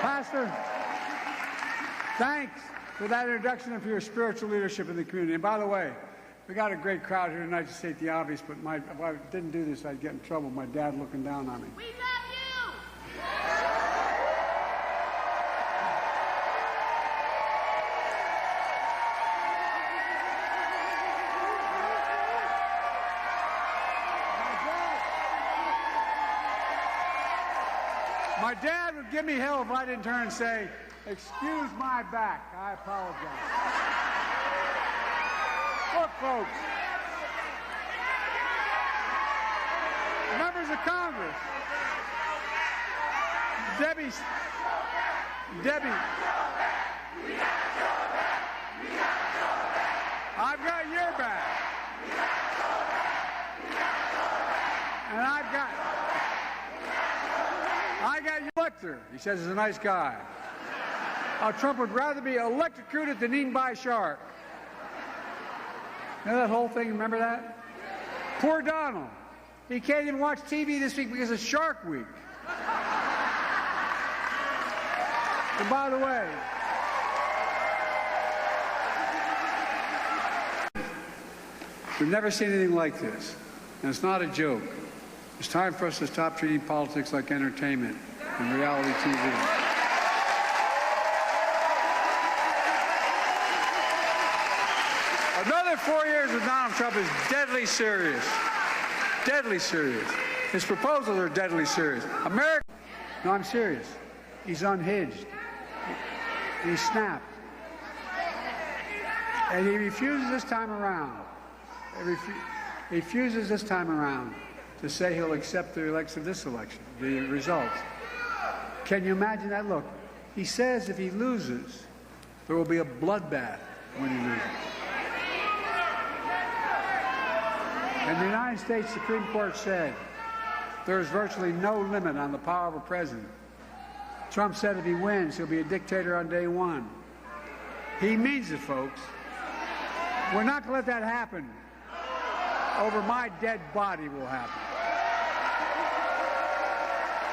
Pastor, thanks for that introduction and for your spiritual leadership in the community. And by the way, we got a great crowd here tonight to state the obvious, but if I didn't do this, I'd get in trouble. My dad looking down on me. We love you! My dad would give me hell if I didn't turn and say, "Excuse my back, I apologize." Look, folks, members of Congress, Debbie, I've got your back, and I got your elector. He says he's a nice guy. Trump would rather be electrocuted than eaten by a shark. You know that whole thing? Remember that? Poor Donald. He can't even watch TV this week because it's Shark Week. And by the way, we've never seen anything like this. And it's not a joke. It's time for us to stop treating politics like entertainment and reality TV. Another 4 years with Donald Trump is deadly serious. Deadly serious. His proposals are deadly serious. America... No, I'm serious. He's unhinged. He's snapped. And he refuses this time around. He refuses this time around to say he'll accept the the results. Can you imagine that? Look, he says if he loses, there will be a bloodbath when he loses. And the United States Supreme Court said there is virtually no limit on the power of a president. Trump said if he wins, he'll be a dictator on day one. He means it, folks. We're not going to let that happen. Over my dead body will happen.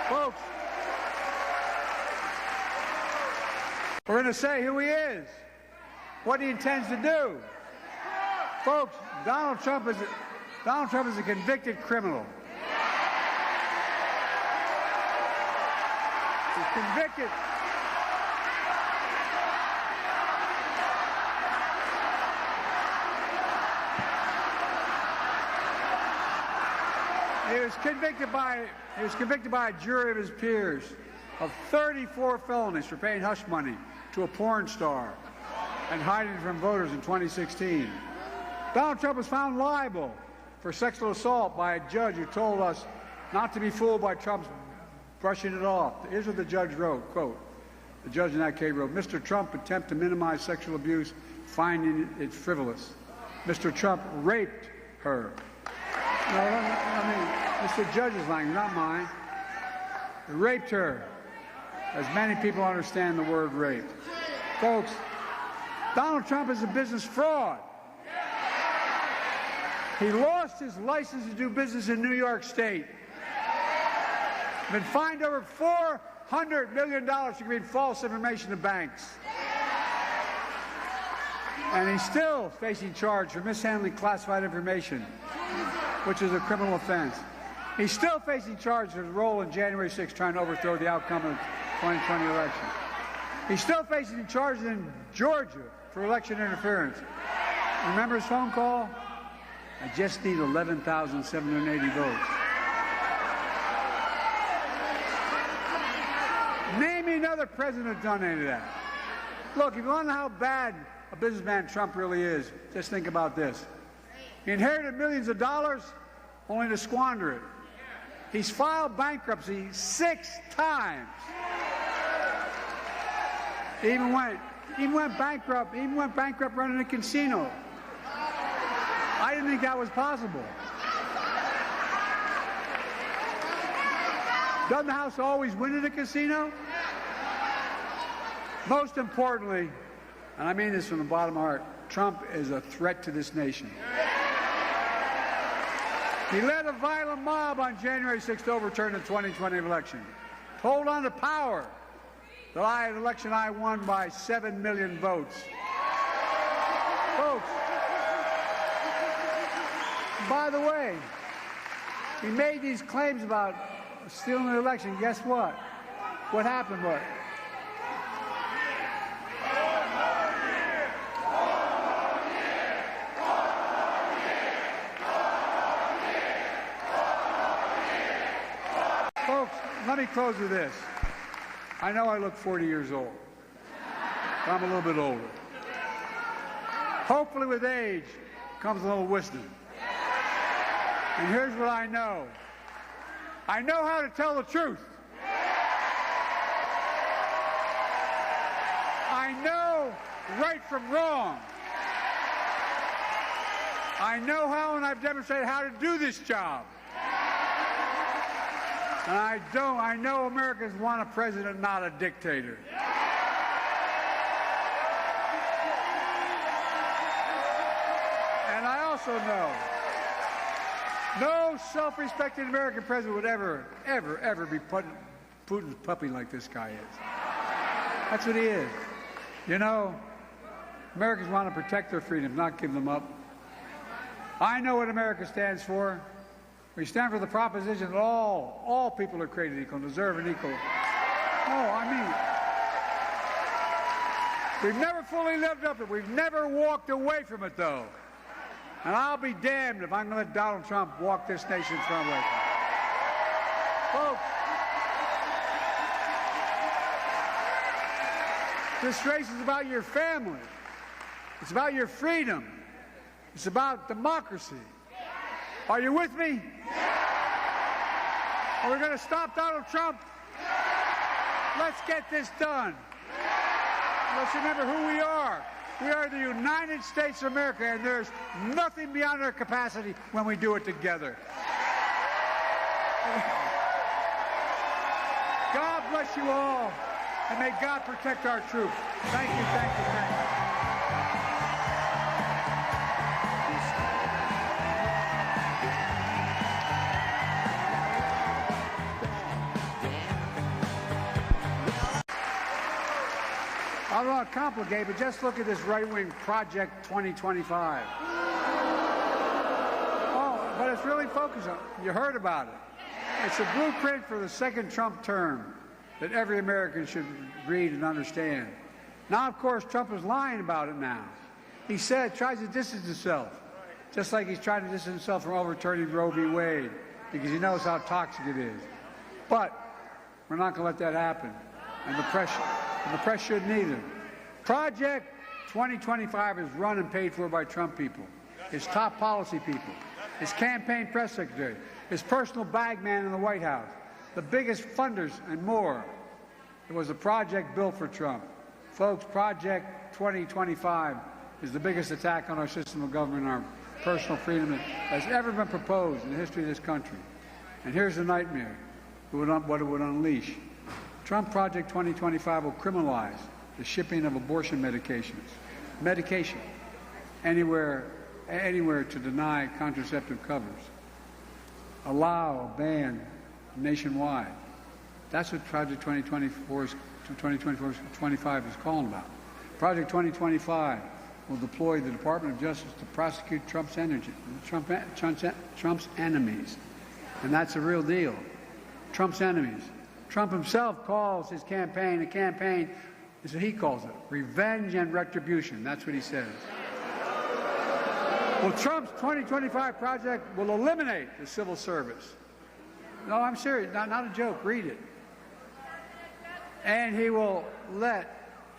Folks, we're going to say who he is, what he intends to do. Folks, Donald Trump is a convicted criminal. He's convicted. He was convicted by a jury of his peers of 34 felonies for paying hush money to a porn star and hiding it from voters in 2016. Donald Trump was found liable for sexual assault by a judge who told us not to be fooled by Trump's brushing it off. Here's what the judge wrote, quote, the judge in that case wrote, "Mr. Trump attempt to minimize sexual abuse, finding it frivolous. Mr. Trump raped her." No, I mean, it's the judge's language, not mine. Raped her, as many people understand the word rape. Folks, Donald Trump is a business fraud. He lost his license to do business in New York State. Been fined over $400 million for giving false information to banks. And he's still facing charge for mishandling classified information, which is a criminal offense. He's still facing charge for his role in January 6th trying to overthrow the outcome of the 2020 election. He's still facing charges in Georgia for election interference. Remember his phone call? "I just need 11,780 votes." Name me another president who's done any of that. Look, if you want to know how bad a businessman Trump really is, just think about this. He inherited millions of dollars only to squander it. He's filed bankruptcy 6 times. He even went bankrupt running a casino. I didn't think that was possible. Doesn't the House always win at a casino? Most importantly, and I mean this from the bottom of my heart, Trump is a threat to this nation. He led a violent mob on January 6th to overturn the 2020 election. To hold on to power, The election I won by 7 million votes. Folks, by the way, he made these claims about stealing the election. Guess what? What happened was, folks, let me close with this. I know I look 40 years old, but I'm a little bit older. Hopefully with age comes a little wisdom. And here's what I know. I know how to tell the truth. I know right from wrong. I know how, and I've demonstrated how to do this job. And I know Americans want a president, not a dictator. And I also know no self-respecting American president would ever be Putin's puppy like this guy is. That's what he is. You know, Americans want to protect their freedoms, not give them up. I know what America stands for. We stand for the proposition that all people are created equal and deserve an equal. We've never fully lived up to it. We've never walked away from it, though. And I'll be damned if I'm going to let Donald Trump walk this nation from away from it. Folks, this race is about your family. It's about your freedom. It's about democracy. Are you with me? Are we going to stop Donald Trump? Let's get this done. Let's remember who we are. We are the United States of America, and there's nothing beyond our capacity when we do it together. God bless you all, and may God protect our troops. Thank you, thank you, thank you. I don't want to complicate, but just look at this right-wing Project 2025. Oh, but it's really focused on, you heard about it. It's a blueprint for the second Trump term that every American should read and understand. Now, of course, Trump is lying about it now. He tries to distance himself, just like he's trying to distance himself from overturning Roe v. Wade, because he knows how toxic it is. But we're not going to let that happen, and the press shouldn't either. Project 2025 is run and paid for by Trump people, his top policy people, his campaign press secretary, his personal bag man in the White House, the biggest funders, and more. It was a project built for Trump. Folks, Project 2025 is the biggest attack on our system of government and our personal freedom that has ever been proposed in the history of this country. And here's the nightmare, what it would unleash. Trump Project 2025 will criminalize the shipping of abortion medication anywhere to deny contraceptive covers, allow a ban nationwide. That's what Project 2025 is calling about. Project 2025 will deploy the Department of Justice to prosecute Trump's enemies. And that's a real deal. Trump's enemies. Trump himself calls his campaign a campaign, that's what he calls it, revenge and retribution. That's what he says. Well, Trump's 2025 project will eliminate the civil service. No, I'm serious, not a joke, read it. And he'll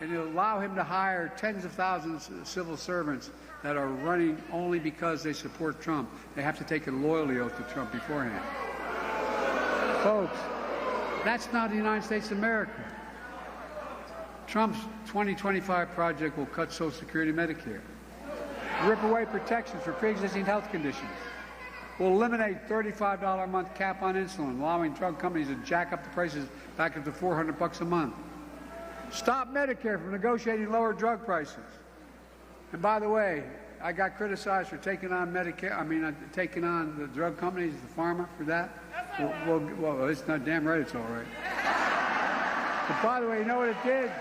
allow him to hire tens of thousands of civil servants that are running only because they support Trump. They have to take a loyalty oath to Trump beforehand. Folks, that's not the United States of America. Trump's 2025 project will cut Social Security and Medicare, rip away protections for pre-existing health conditions, will eliminate $35 a month cap on insulin, allowing drug companies to jack up the prices back up to $400 a month. Stop Medicare from negotiating lower drug prices. And by the way, I got criticized for taking on taking on the drug companies, the pharma, for that. Well, it's not damn right, it's all right. But by the way, you know what it did?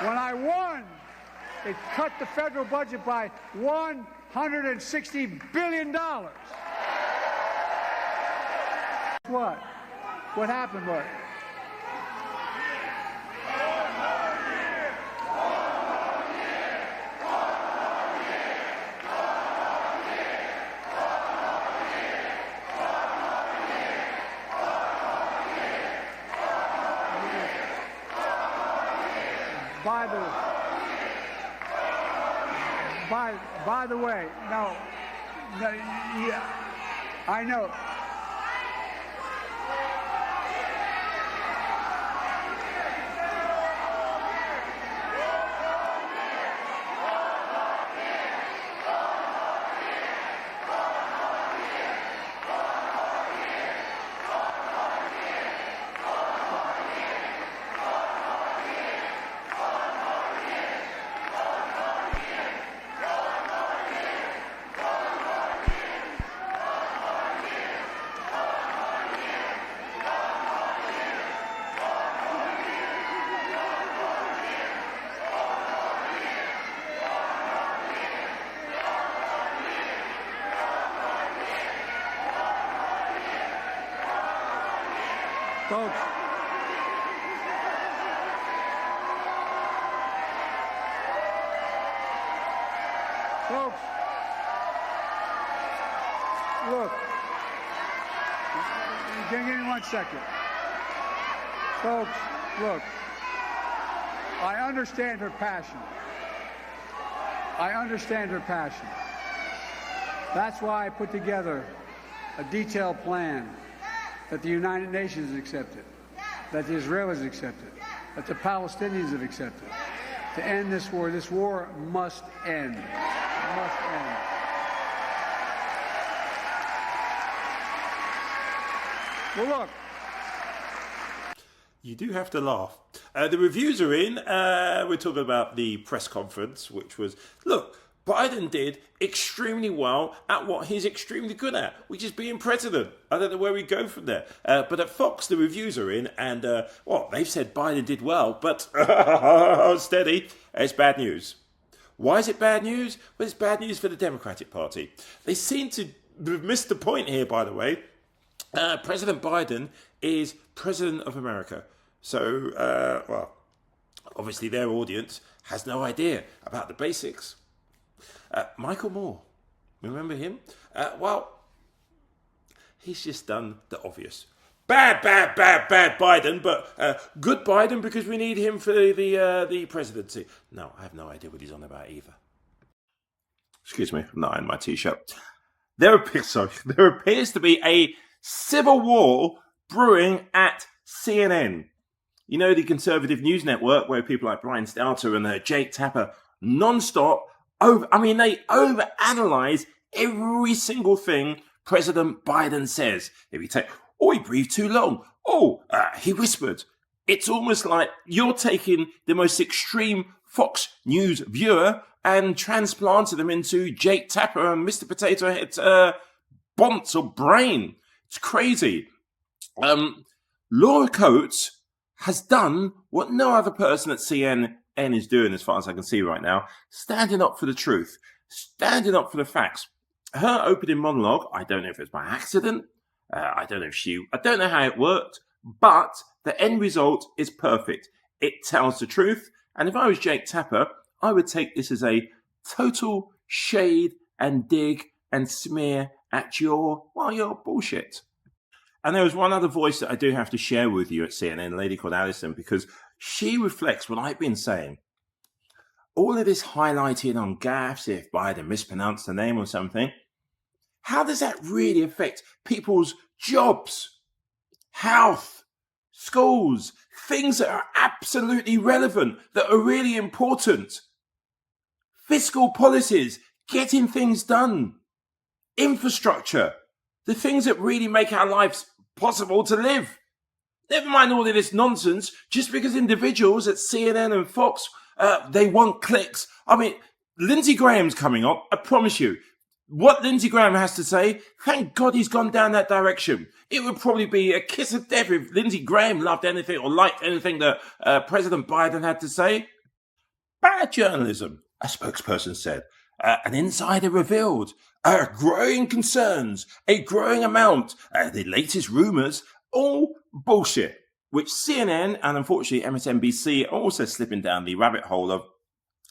When I won, it cut the federal budget by $160 billion. What? What happened, what? By the way, no, yeah, I know. Folks, look, give me 1 second. Folks, look, I understand her passion. I understand her passion. That's why I put together a detailed plan that the United Nations has accepted, that the Israelis accepted, that the Palestinians have accepted, to end this war. This war must end. It must end. Well, look. You do have to laugh. The reviews are in. We're talking about the press conference, which was, look, Biden did extremely well at what he's extremely good at, which is being president. I don't know where we go from there. But at Fox, the reviews are in, and, they've said Biden did well, but steady, it's bad news. Why is it bad news? Well, it's bad news for the Democratic Party. They seem to have missed the point here, by the way. President Biden is President of America. So, obviously their audience has no idea about the basics. Michael Moore, remember him? He's just done the obvious. Bad Biden, but good Biden because we need him for the presidency. No, I have no idea what he's on about either. Excuse me, I'm not in my t-shirt. There appears to be a civil war brewing at CNN. You know, the conservative news network where people like Brian Stelter and Jake Tapper non-stop they overanalyze every single thing President Biden says. If you take, he breathed too long. He whispered. It's almost like you're taking the most extreme Fox News viewer and transplanting them into Jake Tapper and Mr. Potato Head's bonce or brain. It's crazy. Laura Coates has done what no other person at CNN is doing, as far as I can see right now, standing up for the truth, standing up for the facts. Her opening monologue, I don't know if it's by accident, I don't know how it worked, but the end result is perfect. It tells the truth, and if I was Jake Tapper, I would take this as a total shade and dig and smear at your bullshit. And there was one other voice that I do have to share with you at CNN, a lady called Alison, because she reflects what I've been saying. All of this highlighting on gaffes, if Biden mispronounced the name or something, how does that really affect people's jobs, health, schools, things that are absolutely relevant, that are really important? Fiscal policies, getting things done, infrastructure, the things that really make our lives possible to live. Never mind all of this nonsense, just because individuals at CNN and Fox, they want clicks. I mean, Lindsey Graham's coming up, I promise you. what Lindsey Graham has to say, thank God he's gone down that direction. It would probably be a kiss of death if Lindsey Graham loved anything or liked anything that President Biden had to say. Bad journalism, a spokesperson said. An insider revealed growing concerns, a growing amount, the latest rumors, all bullshit, which CNN and unfortunately MSNBC are also slipping down the rabbit hole of.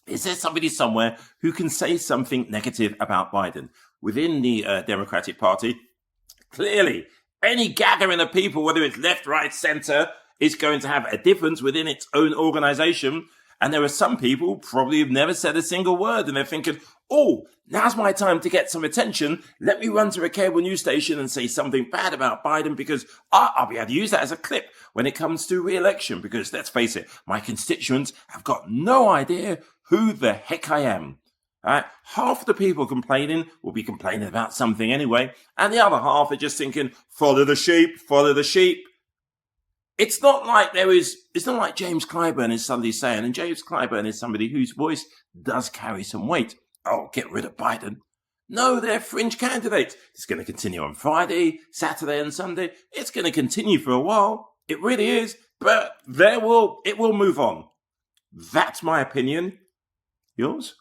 Is there somebody somewhere who can say something negative about Biden? Within the Democratic Party, clearly, any gathering of people, whether it's left, right, center, is going to have a difference within its own organization. And there are some people probably have never said a single word, and they're thinking, oh, now's my time to get some attention. Let me run to a cable news station and say something bad about Biden because I'll be able to use that as a clip when it comes to re-election. Because let's face it, my constituents have got no idea who the heck I am. Half the people complaining will be complaining about something anyway, and the other half are just thinking, follow the sheep, follow the sheep. It's not like James Clyburn is suddenly saying, and James Clyburn is somebody whose voice does carry some weight. Oh, get rid of Biden. No, they're fringe candidates. It's going to continue on Friday, Saturday, and Sunday. It's going to continue for a while. It really is, but it will move on. That's my opinion. Yours?